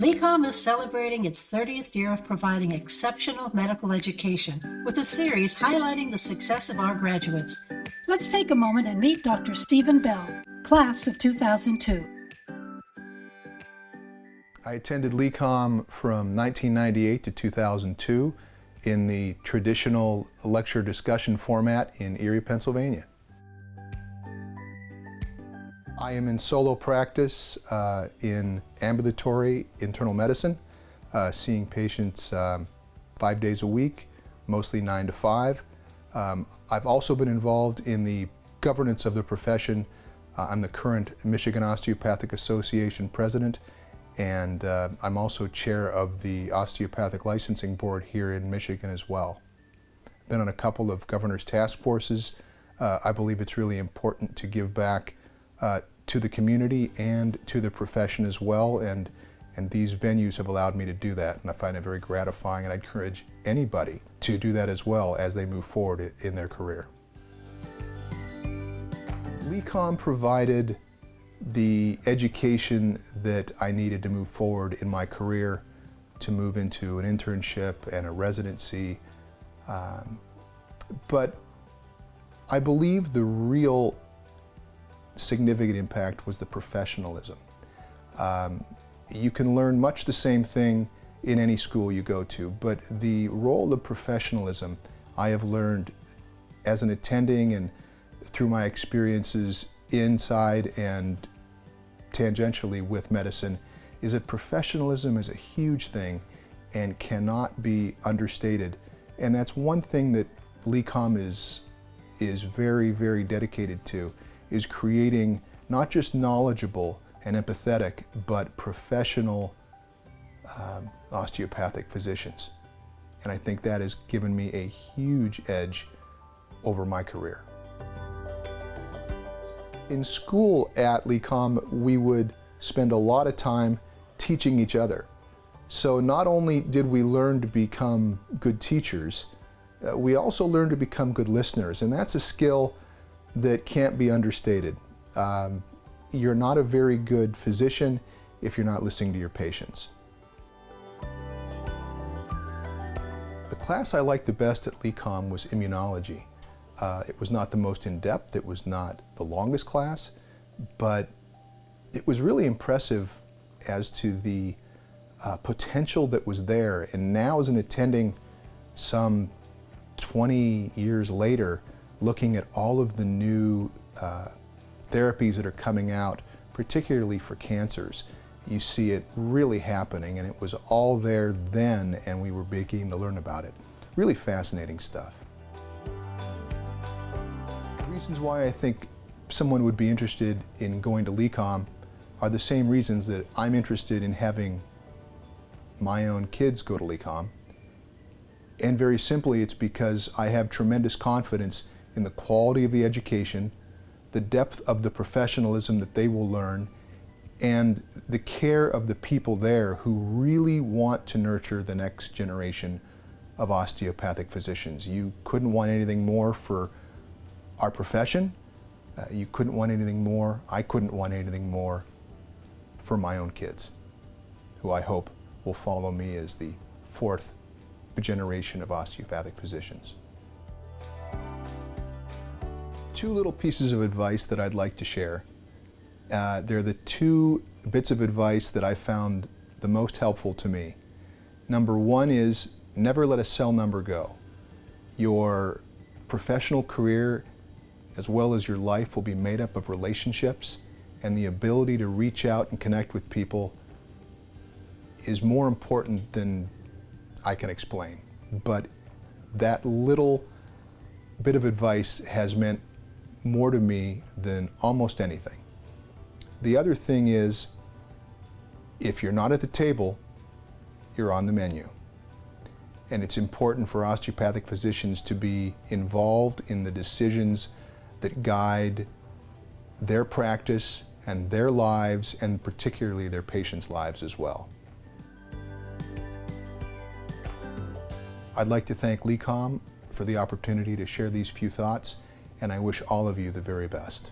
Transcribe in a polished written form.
LECOM is celebrating its 30th year of providing exceptional medical education with a series highlighting the success of our graduates. Let's take a moment and meet Dr. Stephen Bell, class of 2002. I attended LECOM from 1998 to 2002 in the traditional lecture discussion format in Erie, Pennsylvania. I am in solo practice in ambulatory internal medicine, seeing patients 5 days a week, mostly 9 to 5. I've also been involved in the governance of the profession. I'm the current Michigan Osteopathic Association president, and I'm also chair of the Osteopathic Licensing Board here in Michigan as well. I've been on a couple of governor's task forces. I believe it's really important to give back to the community and to the profession as well, and these venues have allowed me to do that, and I find it very gratifying, and I encourage anybody to do that as well as they move forward in their career. LECOM provided the education that I needed to move forward in my career, to move into an internship and a residency, but I believe the real significant impact was the professionalism. You can learn much the same thing in any school you go to, but the role of professionalism I have learned as an attending and through my experiences inside and tangentially with medicine is that professionalism is a huge thing and cannot be understated. And that's one thing that LECOM is very, very dedicated to, is creating not just knowledgeable and empathetic, but professional osteopathic physicians. And I think that has given me a huge edge over my career. In school at LECOM, we would spend a lot of time teaching each other. So not only did we learn to become good teachers, we also learned to become good listeners, and that's a skill that can't be understated. You're not a very good physician if you're not listening to your patients. The class I liked the best at LECOM was immunology. It was not the most in-depth, it was not the longest class, but it was really impressive as to the potential that was there. And now as an attending some 20 years later, looking at all of the new therapies that are coming out, particularly for cancers, you see it really happening, and it was all there then, and we were beginning to learn about it. Really fascinating stuff. The reasons why I think someone would be interested in going to LECOM are the same reasons that I'm interested in having my own kids go to LECOM. And very simply, it's because I have tremendous confidence in the quality of the education, the depth of the professionalism that they will learn, and the care of the people there who really want to nurture the next generation of osteopathic physicians. You couldn't want anything more for our profession. You couldn't want anything more. I couldn't want anything more for my own kids, who I hope will follow me as the fourth generation of osteopathic physicians. Two little pieces of advice that I'd like to share. They're the two bits of advice that I found the most helpful to me. Number one is never let a cell number go. Your professional career, as well as your life, will be made up of relationships, and the ability to reach out and connect with people is more important than I can explain. But that little bit of advice has meant more to me than almost anything. The other thing is, if you're not at the table, you're on the menu. And it's important for osteopathic physicians to be involved in the decisions that guide their practice and their lives, and particularly their patients' lives as well. I'd like to thank LECOM for the opportunity to share these few thoughts, and I wish all of you the very best.